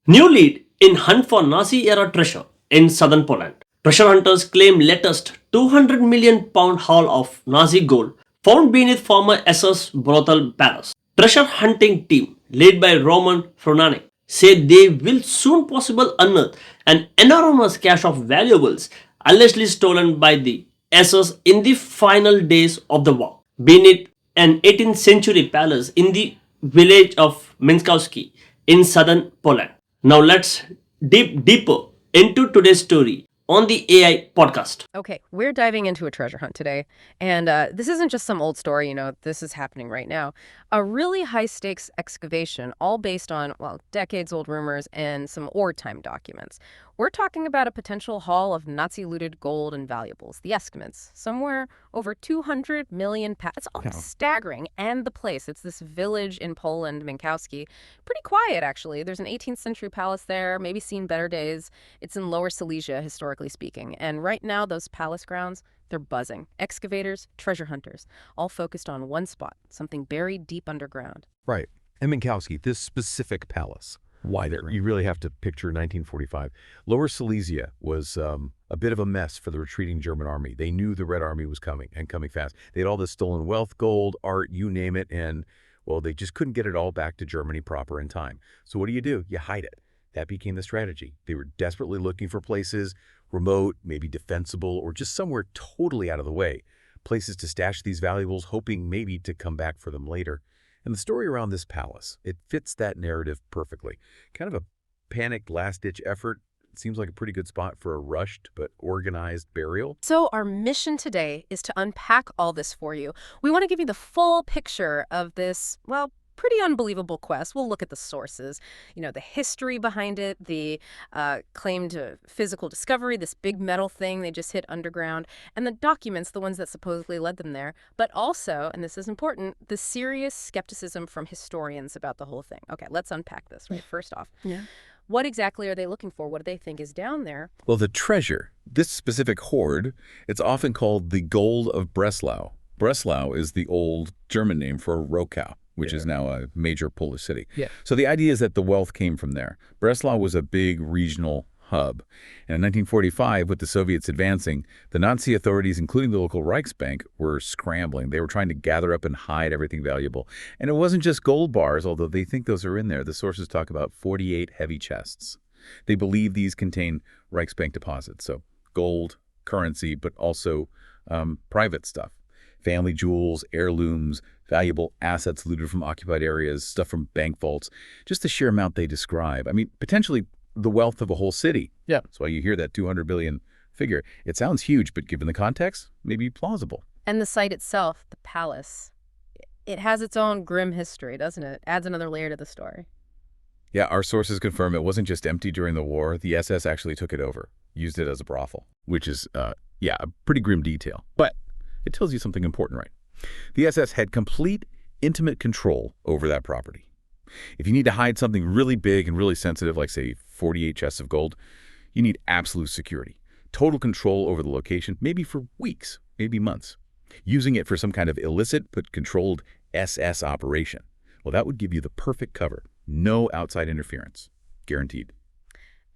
New lead in hunt for Nazi-era treasure in southern Poland. Treasure hunters claim latest 200 million pound haul of Nazi gold found beneath former SS Brothel palace. Treasure hunting team led by Roman Fronanik say they will soon possible unearth an enormous cache of valuables allegedly stolen by the SS in the final days of the war. Beneath an 18th century palace in the village of Minkowskie in southern Poland. Now let's deep deeper into today's story on the AI podcast. Okay, we're diving into a treasure hunt today. And this isn't just some old story, this is happening right now. A really high stakes excavation, all based on, well, decades old rumors and some wartime documents. We're talking about a potential haul of Nazi looted gold and valuables, the estimates, somewhere over 200 million pounds. It's all staggering. And the place, it's this village in Poland, Minkowskie. Pretty quiet, actually. There's an 18th century palace there, maybe seen better days. It's in Lower Silesia, historically speaking. And right now, those palace grounds, they're buzzing. Excavators, treasure hunters, all focused on one spot, something buried deep underground. Right. And Minkowski, this specific palace. Why there? You really have to picture 1945. Lower Silesia was a bit of a mess for the retreating German army. They knew the Red Army was coming, and coming fast. They had all this stolen wealth, gold, art, you name it, and, well, they just couldn't get it all back to Germany proper in time. So what do? You hide it. That became the strategy. They were desperately looking for places, remote, maybe defensible, or just somewhere totally out of the way. Places to stash these valuables, hoping maybe to come back for them later. And the story around this palace, it fits that narrative perfectly. Kind of a panicked last-ditch effort. It seems like a pretty good spot for a rushed but organized burial. So our mission today is to unpack all this for you. We want to give you the full picture of this, well, pretty unbelievable quest. We'll look at the sources, the history behind it, the claimed physical discovery, this big metal thing they just hit underground, and the documents, the ones that supposedly led them there, but also, and this is important, the serious skepticism from historians about the whole thing. Okay, let's unpack this, right? First off. Yeah. What exactly are they looking for? What do they think is down there? Well, the treasure, this specific hoard, it's often called the gold of Breslau. Breslau is the old German name for Rokow, which is now a major Polish city. Yeah. So the idea is that the wealth came from there. Breslau was a big regional hub. And in 1945, with the Soviets advancing, the Nazi authorities, including the local Reichsbank, were scrambling. They were trying to gather up and hide everything valuable. And it wasn't just gold bars, although they think those are in there. The sources talk about 48 heavy chests. They believe these contain Reichsbank deposits. So gold, currency, but also private stuff. Family jewels, heirlooms, valuable assets looted from occupied areas, stuff from bank vaults, just the sheer amount they describe. I mean, potentially the wealth of a whole city. Yeah. That's why you hear that 200 billion figure. It sounds huge, but given the context, maybe plausible. And the site itself, the palace, it has its own grim history, doesn't it? Adds another layer to the story. Yeah, our sources confirm it wasn't just empty during the war. The SS actually took it over, used it as a brothel, which is, a pretty grim detail. But it tells you something important, right? The SS had complete, intimate control over that property. If you need to hide something really big and really sensitive, like, say, 48 chests of gold, you need absolute security, total control over the location, maybe for weeks, maybe months. Using it for some kind of illicit but controlled SS operation. Well, that would give you the perfect cover. No outside interference. Guaranteed.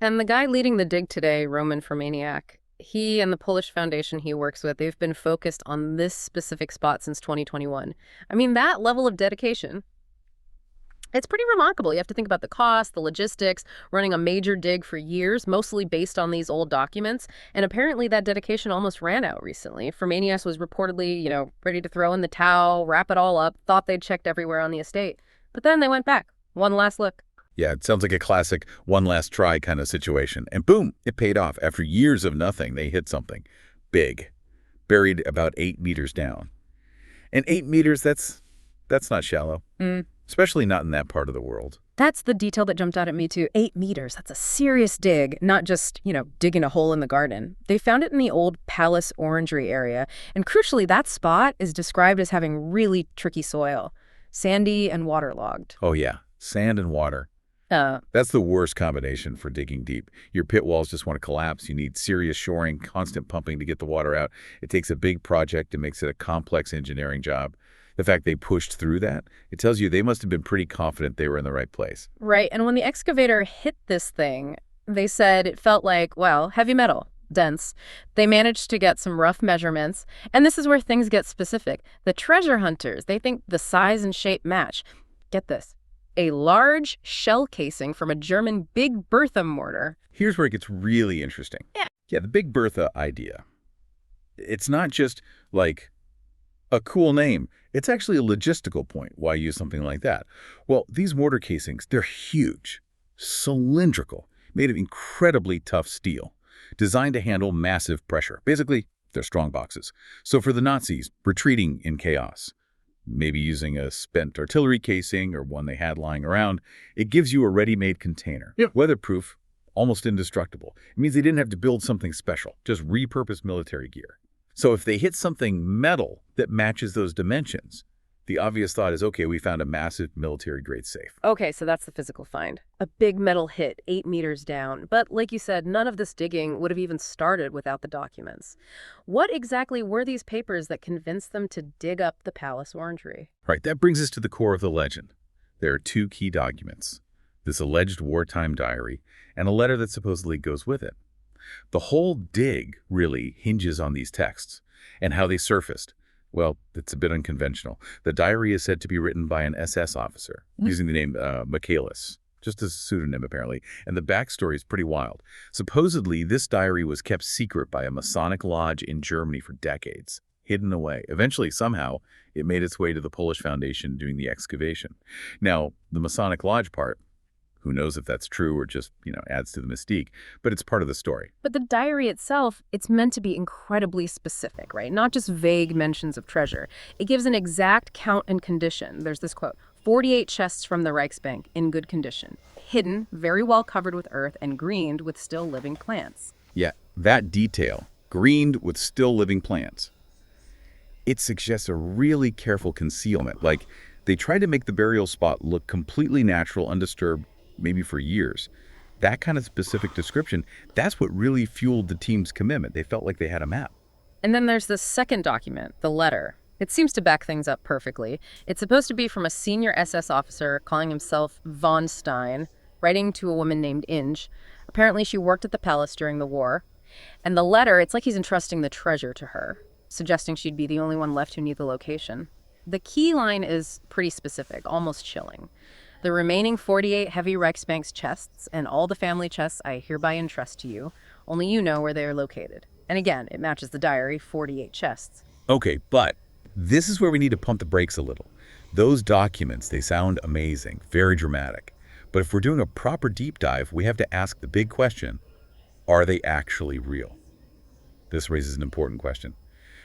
And the guy leading the dig today, Roman Fronanik, he and the Polish foundation he works with, they've been focused on this specific spot since 2021. I mean, that level of dedication, it's pretty remarkable. You have to think about the cost, the logistics, running a major dig for years, mostly based on these old documents. And apparently that dedication almost ran out recently. Fronanik was reportedly, ready to throw in the towel, wrap it all up, thought they'd checked everywhere on the estate. But then they went back. One last look. Yeah, it sounds like a classic one last try kind of situation. And boom, it paid off. After years of nothing, they hit something big, buried about 8 meters down. And 8 meters, that's not shallow, especially not in that part of the world. That's the detail that jumped out at me, too. 8 meters. That's a serious dig, not just, digging a hole in the garden. They found it in the old Palace Orangery area. And crucially, that spot is described as having really tricky soil, sandy and waterlogged. Oh, yeah. Sand and water. That's the worst combination for digging deep. Your pit walls just want to collapse. You need serious shoring, constant pumping to get the water out. It takes a big project and makes it a complex engineering job. The fact they pushed through that, it tells you they must have been pretty confident they were in the right place. Right, and when the excavator hit this thing, they said it felt like, well, heavy metal, dense. They managed to get some rough measurements, and this is where things get specific. The treasure hunters, they think the size and shape match. Get this, a large shell casing from a German Big Bertha mortar. Here's where it gets really interesting. Yeah, the Big Bertha idea. It's not just like a cool name. It's actually a logistical point why use something like that. Well, these mortar casings, they're huge, cylindrical, made of incredibly tough steel, designed to handle massive pressure. Basically, they're strong boxes. So for the Nazis, retreating in chaos, maybe using a spent artillery casing or one they had lying around, it gives you a ready-made container. Yep. Weatherproof, almost indestructible. It means they didn't have to build something special, just repurposed military gear. So if they hit something metal that matches those dimensions, the obvious thought is, okay, we found a massive military-grade safe. Okay, so that's the physical find. A big metal hit 8 meters down. But like you said, none of this digging would have even started without the documents. What exactly were these papers that convinced them to dig up the palace orangery? Right, that brings us to the core of the legend. There are 2 key documents, this alleged wartime diary and a letter that supposedly goes with it. The whole dig really hinges on these texts and how they surfaced. Well, it's a bit unconventional. The diary is said to be written by an SS officer using the name Minkowskie, just as a pseudonym apparently, and the backstory is pretty wild. Supposedly, this diary was kept secret by a Masonic lodge in Germany for decades, hidden away. Eventually, somehow, it made its way to the Polish Foundation doing the excavation. Now, the Masonic lodge part, who knows if that's true or just, adds to the mystique, but it's part of the story. But the diary itself, it's meant to be incredibly specific, right? Not just vague mentions of treasure. It gives an exact count and condition. There's this quote, 48 chests from the Reichsbank in good condition, hidden, very well covered with earth, and greened with still living plants. Yeah, that detail, greened with still living plants. It suggests a really careful concealment. Like, they tried to make the burial spot look completely natural, undisturbed, maybe for years. That kind of specific description, that's what really fueled the team's commitment. They felt like they had a map. And then there's the second document, the letter. It seems to back things up perfectly. It's supposed to be from a senior SS officer calling himself von Stein, writing to a woman named Inge. Apparently she worked at the palace during the war. And the letter, it's like he's entrusting the treasure to her, suggesting she'd be the only one left who knew the location. The key line is pretty specific, almost chilling. The remaining 48 heavy Reichsbank's chests and all the family chests I hereby entrust to you. Only you know where they are located. And again, it matches the diary, 48 chests. Okay, but this is where we need to pump the brakes a little. Those documents, they sound amazing, very dramatic. But if we're doing a proper deep dive, we have to ask the big question, are they actually real? This raises an important question.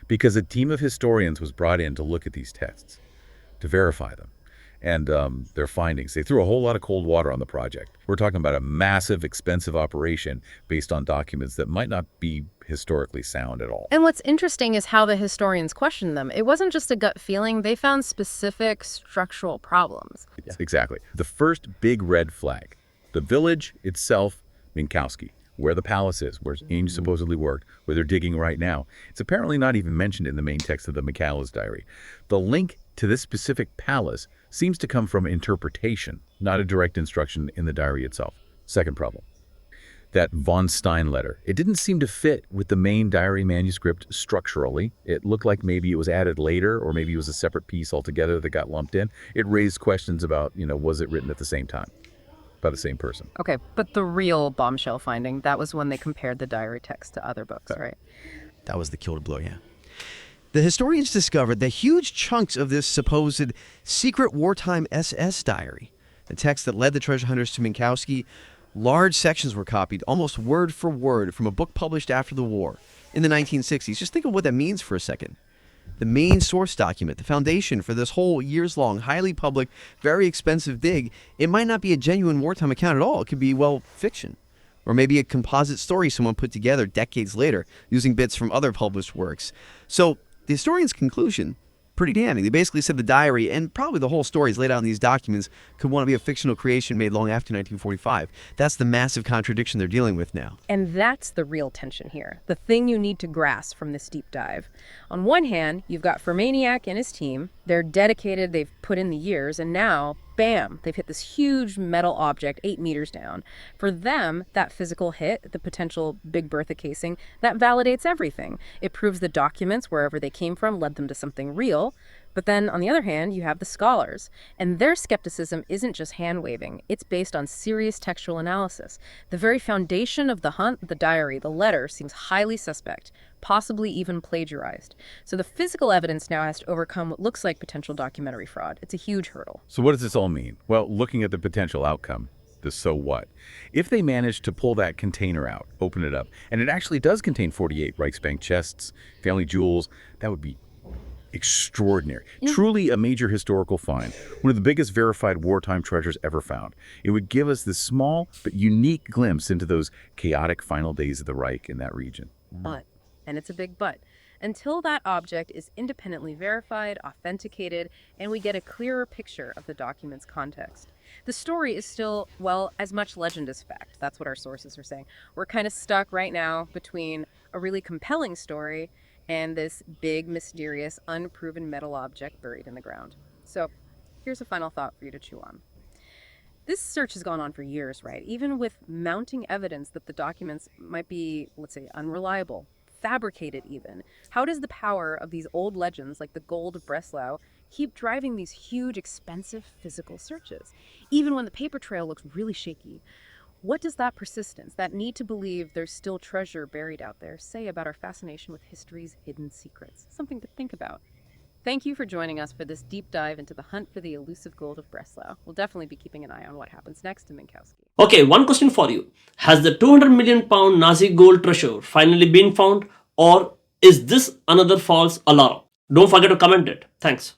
Because a team of historians was brought in to look at these texts, to verify them. And their findings. They threw a whole lot of cold water on the project. We're talking about a massive, expensive operation based on documents that might not be historically sound at all. And what's interesting is how the historians questioned them. It wasn't just a gut feeling. They found specific structural problems. Exactly. The first big red flag. The village itself, Minkowskie, where the palace is, where Inge supposedly worked, where they're digging right now. It's apparently not even mentioned in the main text of the Minkowskie diary. The link to this specific palace seems to come from interpretation, not a direct instruction in the diary itself. Second problem. That von Stein letter. It didn't seem to fit with the main diary manuscript structurally. It looked like maybe it was added later, or maybe it was a separate piece altogether that got lumped in. It raised questions about, was it written at the same time by the same person? Okay, but the real bombshell finding, that was when they compared the diary text to other books, right? That was the killer blow, yeah. The historians discovered that huge chunks of this supposed secret wartime SS diary, the text that led the treasure hunters to Minkowskie, large sections were copied almost word for word from a book published after the war in the 1960s. Just think of what that means for a second. The main source document, the foundation for this whole years-long, highly public, very expensive dig, it might not be a genuine wartime account at all. It could be, fiction. Or maybe a composite story someone put together decades later using bits from other published works. So the historian's conclusion, pretty damning. They basically said the diary, and probably the whole story is laid out in these documents, could want to be a fictional creation made long after 1945. That's the massive contradiction they're dealing with now. And that's the real tension here, the thing you need to grasp from this deep dive. On one hand, you've got Fermaniak and his team. They're dedicated, they've put in the years, and now, bam, they've hit this huge metal object 8 meters down. For them, that physical hit, the potential Big Bertha casing, that validates everything. It proves the documents, wherever they came from, led them to something real. But then, on the other hand, you have the scholars. And their skepticism isn't just hand-waving. It's based on serious textual analysis. The very foundation of the hunt, the diary, the letter, seems highly suspect, possibly even plagiarized. So the physical evidence now has to overcome what looks like potential documentary fraud. It's a huge hurdle. So what does this all mean? Well, looking at the potential outcome, the so what. If they manage to pull that container out, open it up, and it actually does contain 48 Reichsbank chests, family jewels, that would be extraordinary. Truly a major historical find. One of the biggest verified wartime treasures ever found. It would give us this small but unique glimpse into those chaotic final days of the Reich in that region. But, and it's a big but, until that object is independently verified, authenticated, and we get a clearer picture of the document's context, the story is still, well, as much legend as fact. That's what our sources are saying. We're kind of stuck right now between a really compelling story and this big, mysterious, unproven metal object buried in the ground. So here's a final thought for you to chew on. This search has gone on for years, right? Even with mounting evidence that the documents might be, let's say, unreliable, fabricated even. How does the power of these old legends, like the gold of Breslau, keep driving these huge, expensive physical searches, even when the paper trail looks really shaky? What does that persistence, that need to believe there's still treasure buried out there, say about our fascination with history's hidden secrets? Something to think about. Thank you for joining us for this deep dive into the hunt for the elusive gold of Breslau. We'll definitely be keeping an eye on what happens next in Minkowskie. Okay, one question for you. Has the 200 million pound Nazi gold treasure finally been found, or is this another false alarm? Don't forget to comment it. Thanks.